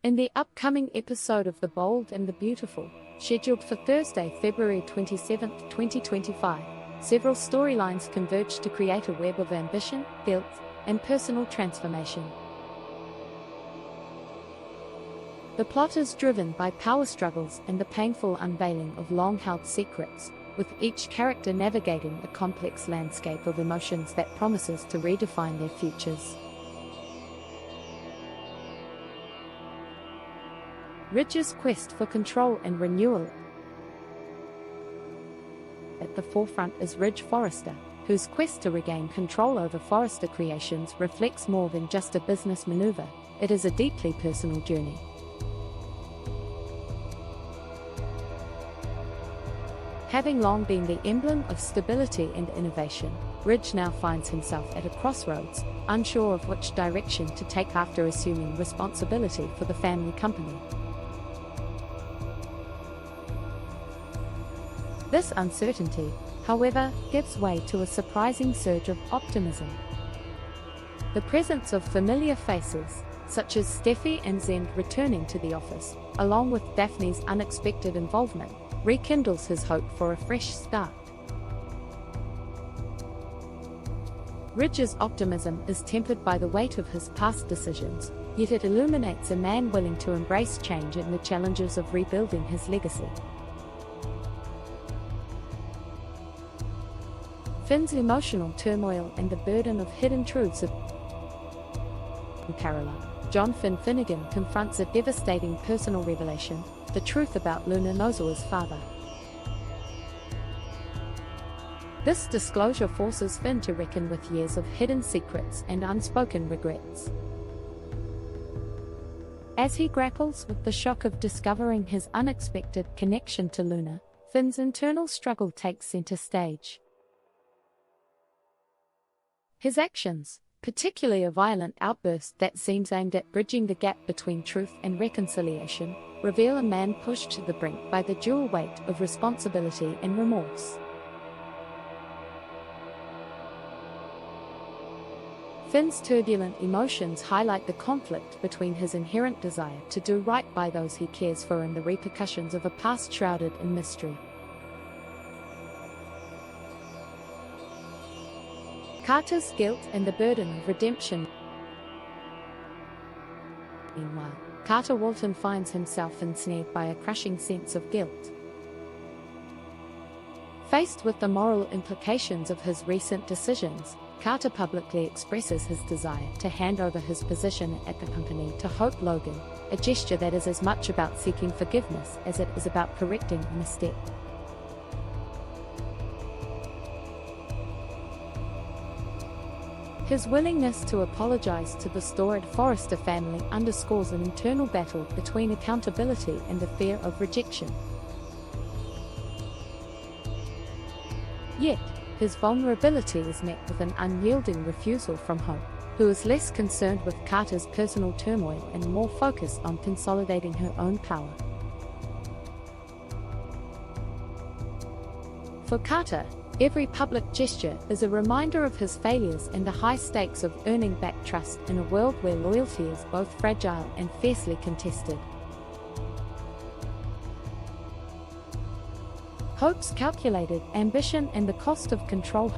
In the upcoming episode of The Bold and the Beautiful, scheduled for Thursday, February 27, 2025, several storylines converge to create a web of ambition, guilt, and personal transformation. The plot is driven by power struggles and the painful unveiling of long-held secrets, with each character navigating a complex landscape of emotions that promises to redefine their futures. Ridge's quest for control and renewal. At the forefront is Ridge Forrester, whose quest to regain control over Forrester Creations reflects more than just a business maneuver. It is a deeply personal journey. Having long been the emblem of stability and innovation, Ridge now finds himself at a crossroads, unsure of which direction to take after assuming responsibility for the family company. This uncertainty, however, gives way to a surprising surge of optimism. The presence of familiar faces, such as Steffi and Zend returning to the office, along with Daphne's unexpected involvement, rekindles his hope for a fresh start. Ridge's optimism is tempered by the weight of his past decisions, yet it illuminates a man willing to embrace change and the challenges of rebuilding his legacy. Finn's emotional turmoil and the burden of hidden truths in parallel. John Finn Finnegan confronts a devastating personal revelation, the truth about Luna Nozawa's father. This disclosure forces Finn to reckon with years of hidden secrets and unspoken regrets. As he grapples with the shock of discovering his unexpected connection to Luna, Finn's internal struggle takes center stage. His actions, particularly a violent outburst that seems aimed at bridging the gap between truth and reconciliation, reveal a man pushed to the brink by the dual weight of responsibility and remorse. Finn's turbulent emotions highlight the conflict between his inherent desire to do right by those he cares for and the repercussions of a past shrouded in mystery. Carter's guilt and the burden of redemption. Meanwhile, Carter Walton finds himself ensnared by a crushing sense of guilt. Faced with the moral implications of his recent decisions, Carter publicly expresses his desire to hand over his position at the company to Hope Logan, a gesture that is as much about seeking forgiveness as it is about correcting a misstep. His willingness to apologize to the storied Forrester family underscores an internal battle between accountability and the fear of rejection. Yet, his vulnerability is met with an unyielding refusal from Hope, who is less concerned with Carter's personal turmoil and more focused on consolidating her own power. For Carter, every public gesture is a reminder of his failures and the high stakes of earning back trust in a world where loyalty is both fragile and fiercely contested. Hope's calculated ambition and the cost of control.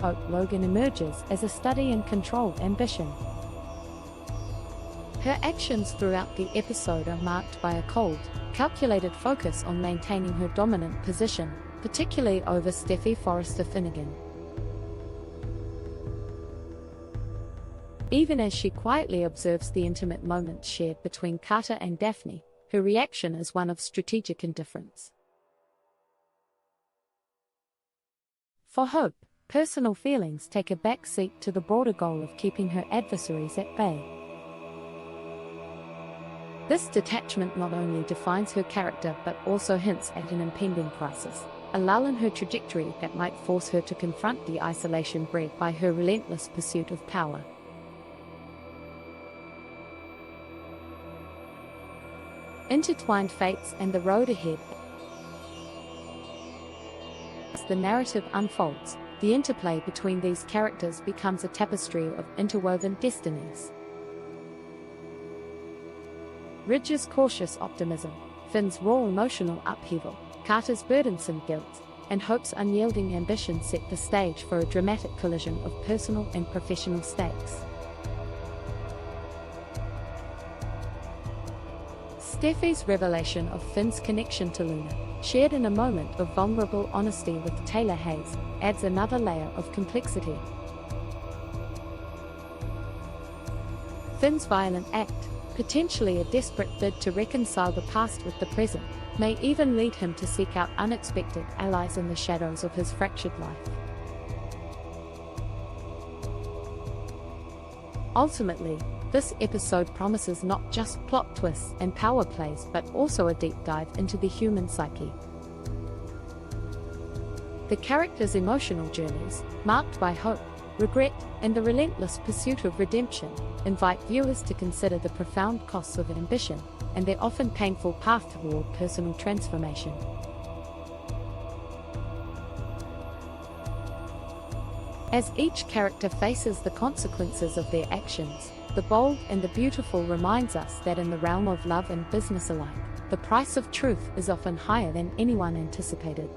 Hope Logan emerges as a study in controlled ambition. Her actions throughout the episode are marked by a cold, calculated focus on maintaining her dominant position, particularly over Steffi Forrester Finnegan. Even as she quietly observes the intimate moments shared between Carter and Daphne, her reaction is one of strategic indifference. For Hope, personal feelings take a back seat to the broader goal of keeping her adversaries at bay. This detachment not only defines her character but also hints at an impending crisis, a lull in her trajectory that might force her to confront the isolation bred by her relentless pursuit of power. Intertwined fates and the road ahead. As the narrative unfolds, the interplay between these characters becomes a tapestry of interwoven destinies. Ridge's cautious optimism, Finn's raw emotional upheaval, Carter's burdensome guilt, and Hope's unyielding ambition set the stage for a dramatic collision of personal and professional stakes. Steffi's revelation of Finn's connection to Luna, shared in a moment of vulnerable honesty with Taylor Hayes, adds another layer of complexity. Finn's violent act, potentially a desperate bid to reconcile the past with the present, may even lead him to seek out unexpected allies in the shadows of his fractured life. Ultimately, this episode promises not just plot twists and power plays but also a deep dive into the human psyche. The characters' emotional journeys, marked by hope, regret, and the relentless pursuit of redemption, invite viewers to consider the profound costs of ambition and their often painful path toward personal transformation. As each character faces the consequences of their actions, the bold and the beautiful reminds us that in the realm of love and business alike, the price of truth is often higher than anyone anticipated.